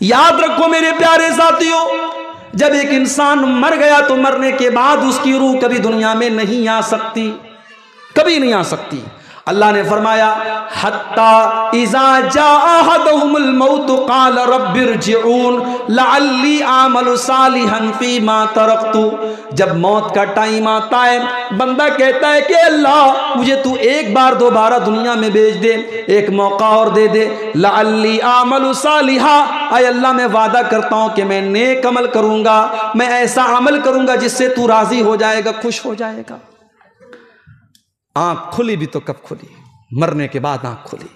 یاد رکھو میرے پیارے ساتھیوں، جب ایک انسان مر گیا تو مرنے کے بعد اس کی روح کبھی دنیا میں نہیں آ سکتی، کبھی نہیں آ سکتی۔ اللہ نے فرمایا حتی اذا جاء احدهم الموت قال رب ارجعون لعلی اعمل صالحا فیما ترکت۔ جب موت کا ٹائم آتا ہے بندہ کہتا ہے کہ اللہ مجھے تو ایک بار دوبارہ دنیا میں بھیج دے، ایک موقع اور دے دے۔ لعلی اعمل صالحا، اے اللہ میں وعدہ کرتا ہوں کہ میں نیک عمل کروں گا، میں ایسا عمل کروں گا جس سے تو راضی ہو جائے گا، خوش ہو جائے گا۔ آنکھ کھلی بھی تو کب کھلی؟ مرنے کے بعد آنکھ کھلی۔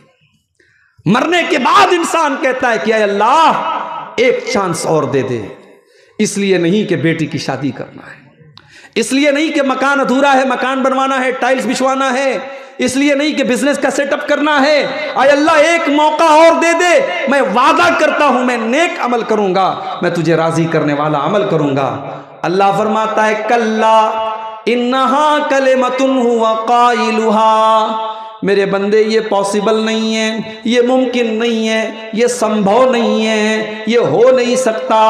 مرنے کے بعد انسان کہتا ہے کہ اے اللہ ایک چانس اور دے دے۔ اس لیے نہیں کہ بیٹی کی شادی کرنا ہے، اس لیے نہیں کہ مکان ادھورا ہے مکان بنوانا ہے، ٹائلز بچھوانا ہے، اس لیے نہیں کہ بزنس کا سیٹ اپ کرنا ہے۔ اے اللہ ایک موقع اور دے دے، میں وعدہ کرتا ہوں میں نیک عمل کروں گا، میں تجھے راضی کرنے والا عمل کروں گا۔ اللہ فرماتا ہے کلا انہا کلمۃ ہوا قائلہا، میرے بندے یہ پاسبل نہیں ہے، یہ ممکن نہیں ہے، یہ سمبھو نہیں ہے، یہ ہو نہیں سکتا۔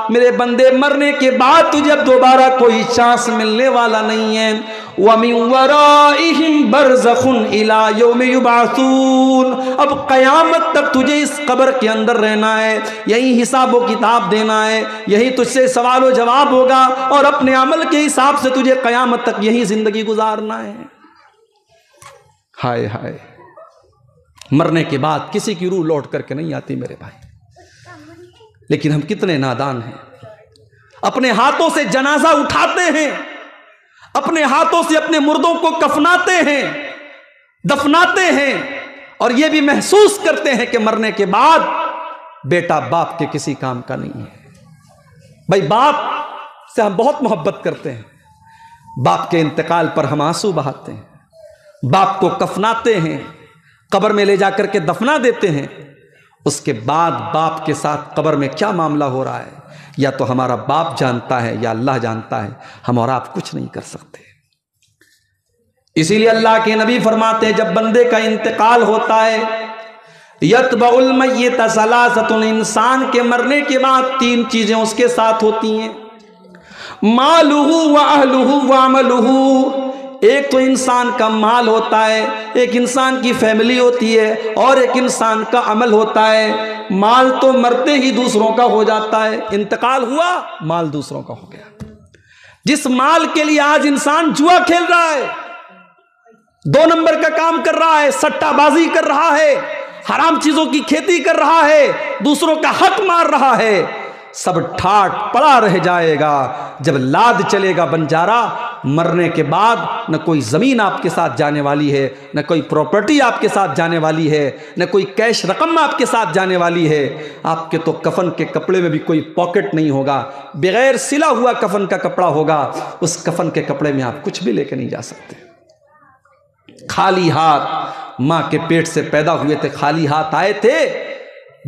میرے بندے مرنے کے بعد تجھے اب دوبارہ کوئی چانس ملنے والا نہیں ہے۔ وَمِن وَرَائِهِمْ بَرْزَخٌ إِلَى يَوْمِ يُبْعَثُونَ، اب قیامت تک تجھے اس قبر کے اندر رہنا ہے، یہی حساب و کتاب دینا ہے، یہی تجھ سے سوال و جواب ہوگا، اور اپنے عمل کے حساب سے تجھے قیامت تک یہی زندگی گزارنا ہے۔ ہائے ہائے، مرنے کے بعد کسی کی روح لوٹ کر کے نہیں آتی میرے بھائی، لیکن ہم کتنے نادان ہیں، اپنے ہاتھوں سے جنازہ اٹھاتے ہیں، اپنے ہاتھوں سے اپنے مردوں کو کفناتے ہیں، دفناتے ہیں، اور یہ بھی محسوس کرتے ہیں کہ مرنے کے بعد بیٹا باپ کے کسی کام کا نہیں ہے۔ بھائی باپ سے ہم بہت محبت کرتے ہیں، باپ کے انتقال پر ہم آنسو بہاتے ہیں، باپ کو کفناتے ہیں، قبر میں لے جا کر کے دفنا دیتے ہیں، اس کے بعد باپ کے ساتھ قبر میں کیا معاملہ ہو رہا ہے یا تو ہمارا باپ جانتا ہے یا اللہ جانتا ہے، ہم اور آپ کچھ نہیں کر سکتے۔ اسی لیے اللہ کے نبی فرماتے ہیں جب بندے کا انتقال ہوتا ہے یتبع المیت ثلاثۃ، انسان کے مرنے کے بعد تین چیزیں اس کے ساتھ ہوتی ہیں، مالہ واہلہ وعملہ۔ ایک تو انسان کا مال ہوتا ہے، ایک انسان کی فیملی ہوتی ہے، اور ایک انسان کا عمل ہوتا ہے۔ مال تو مرتے ہی دوسروں کا ہو جاتا ہے، انتقال ہوا مال دوسروں کا ہو گیا۔ جس مال کے لیے آج انسان جوا کھیل رہا ہے، 2 نمبر کا کام کر رہا ہے، سٹہ بازی کر رہا ہے، حرام چیزوں کی کھیتی کر رہا ہے، دوسروں کا حق مار رہا ہے، سب ٹھاٹ پڑا رہ جائے گا جب لاد چلے گا بنجارا۔ مرنے کے بعد نہ کوئی زمین آپ کے ساتھ جانے والی ہے، نہ کوئی پراپرٹی آپ کے ساتھ جانے والی ہے، نہ کوئی کیش رقم آپ کے ساتھ جانے والی ہے۔ آپ کے تو کفن کے کپڑے میں بھی کوئی پاکٹ نہیں ہوگا، بغیر سلا ہوا کفن کا کپڑا ہوگا، اس کفن کے کپڑے میں آپ کچھ بھی لے کے نہیں جا سکتے۔ خالی ہاتھ، ماں کے پیٹ سے پیدا ہوئے تھے، خالی ہاتھ آئے تھے،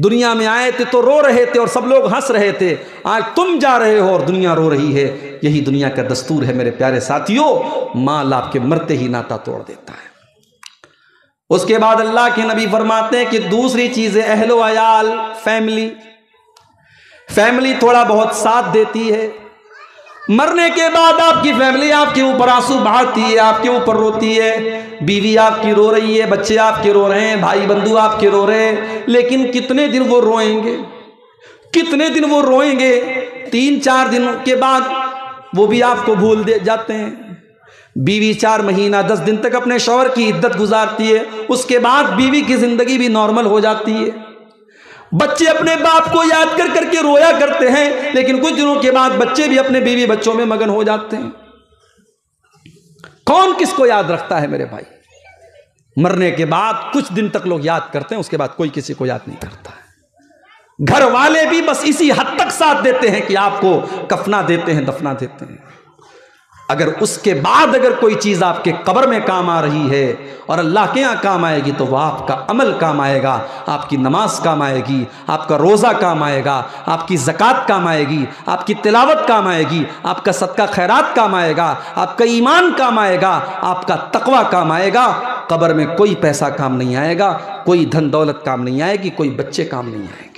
دنیا میں آئے تھے تو رو رہے تھے اور سب لوگ ہنس رہے تھے، آج تم جا رہے ہو اور دنیا رو رہی ہے۔ یہی دنیا کا دستور ہے میرے پیارے ساتھیوں، مال آپ کے مرتے ہی ناتا توڑ دیتا ہے۔ اس کے بعد اللہ کے نبی فرماتے ہیں کہ دوسری چیز ہے اہل و عیال، فیملی تھوڑا بہت ساتھ دیتی ہے۔ مرنے کے بعد آپ کی فیملی آپ کے اوپر آنسو بہاتی ہے، آپ کے اوپر روتی ہے، بیوی آپ کی رو رہی ہے، بچے آپ کے رو رہے ہیں، بھائی بندو آپ کے رو رہے ہیں، لیکن کتنے دن وہ روئیں گے، کتنے دن وہ روئیں گے؟ 3-4 دن کے بعد وہ بھی آپ کو بھول جاتے ہیں۔ بیوی 4 مہینہ 10 دن تک اپنے شوہر کی عدت گزارتی ہے، اس کے بعد بیوی کی زندگی بھی نارمل ہو جاتی ہے۔ بچے اپنے باپ کو یاد کر کر کے رویا کرتے ہیں، لیکن کچھ دنوں کے بعد بچے بھی اپنے بیوی بچوں میں مگن ہو جاتے ہیں۔ کون کس کو یاد رکھتا ہے میرے بھائی؟ مرنے کے بعد کچھ دن تک لوگ یاد کرتے ہیں، اس کے بعد کوئی کسی کو یاد نہیں کرتا ہے۔ گھر والے بھی بس اسی حد تک ساتھ دیتے ہیں کہ آپ کو کفنا دیتے ہیں، دفنا دیتے ہیں۔ اگر اس کے بعد اگر کوئی چیز آپ کے قبر میں کام آ رہی ہے اور اللہ کے یہاں کام آئے گی تو وہ آپ کا عمل کام آئے گا، آپ کی نماز کام آئے گی، آپ کا روزہ کام آئے گا، آپ کی زکوٰۃ کام آئے گی، آپ کی تلاوت کام آئے گی، آپ کا صدقہ خیرات کام آئے گا، آپ کا ایمان کام آئے گا، آپ کا تقوی کام آئے گا۔ قبر میں کوئی پیسہ کام نہیں آئے گا، کوئی دھن دولت کام نہیں آئے گی، کوئی بچے کام نہیں آئے گے۔